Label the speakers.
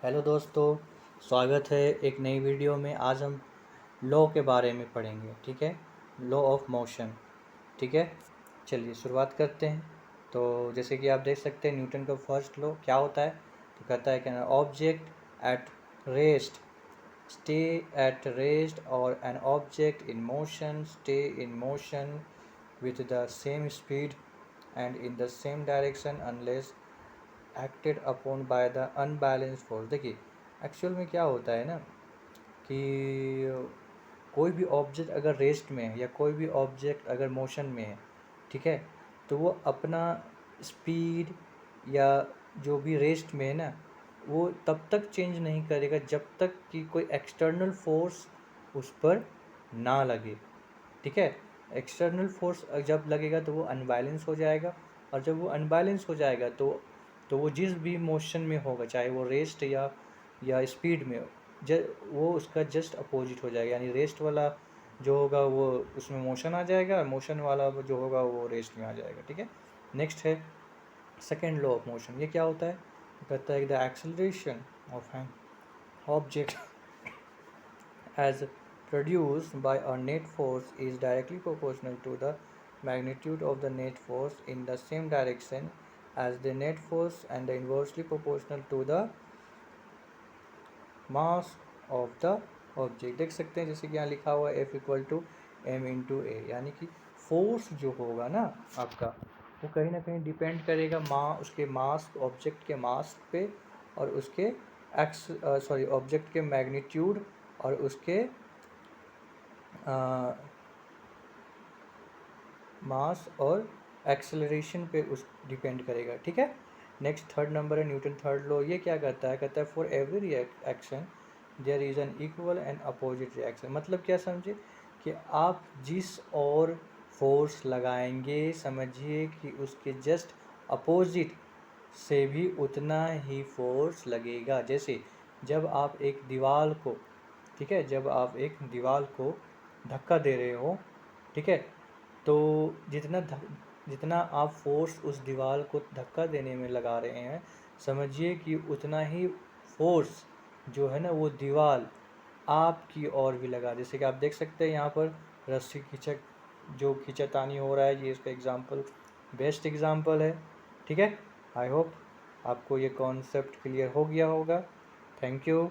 Speaker 1: Hello दोस्तों, स्वागत है एक नई वीडियो में। आज हम लॉ के बारे में पढ़ेंगे। ठीक है, लॉ ऑफ मोशन। ठीक है, चलिए शुरुआत करते हैं। तो जैसे कि आप देख सकते हैं न्यूटन का फर्स्ट लॉ क्या होता है। तो कहता है कि object at rest stay at rest और an object in motion stay in motion with the same speed and in the same direction unless acted upon by the unbalanced force. देखिए actual में क्या होता है ना कि कोई भी ऑब्जेक्ट अगर रेस्ट में है या कोई भी ऑब्जेक्ट अगर मोशन में है, ठीक है, तो वो अपना स्पीड या जो भी रेस्ट में है ना, वो तब तक चेंज नहीं करेगा जब तक कि कोई एक्सटर्नल फोर्स उस पर ना लगे। ठीक है, एक्सटर्नल फोर्स जब लगेगा तो वो अनबैलेंस हो जाएगा, और जब वो अनबैलेंस हो जाएगा तो वो जिस भी मोशन में होगा, चाहे वो रेस्ट या स्पीड में, वो उसका जस्ट अपोजिट हो जाएगा। यानी रेस्ट वाला जो होगा वो उसमें मोशन आ जाएगा, मोशन वाला जो होगा वो रेस्ट में आ जाएगा। ठीक है, नेक्स्ट है सेकेंड लॉ ऑफ मोशन। ये क्या होता है? तो कहता है the acceleration of an object as produced by a net force is directly proportional to the magnitude of the net force in the same direction as the net force and inversely proportional to the mass of the object। देख सकते हैं जैसे कि यहाँ लिखा हुआ है F equal to M into A, यानी कि फोर्स जो होगा ना आपका, वो कहीं ना कहीं डिपेंड करेगा उसके मास, ऑब्जेक्ट के मास पे, और उसके ऑब्जेक्ट के मैग्नीट्यूड और उसके मास और एक्सेलरेशन पे उस डिपेंड करेगा। ठीक है, नेक्स्ट थर्ड नंबर है न्यूटन थर्ड लॉ। ये क्या कहता है? कहता है for every action there is an equal and opposite reaction. मतलब क्या समझे कि आप जिस और फोर्स लगाएंगे, समझिए कि उसके जस्ट अपोजिट से भी उतना ही फोर्स लगेगा। जैसे जब आप एक दीवार को, ठीक है, जब आप एक दीवार को धक्का दे रहे हो, ठीक है, तो जितना आप फोर्स उस दीवार को धक्का देने में लगा रहे हैं, समझिए कि उतना ही फोर्स जो है ना वो दीवार आपकी ओर भी लगा। जैसे कि आप देख सकते हैं यहाँ पर रस्सी खींचातानी हो रहा है, ये इसका एग्जांपल बेस्ट एग्जांपल है। ठीक है, आई होप आपको ये कॉन्सेप्ट क्लियर हो गया होगा। Thank you.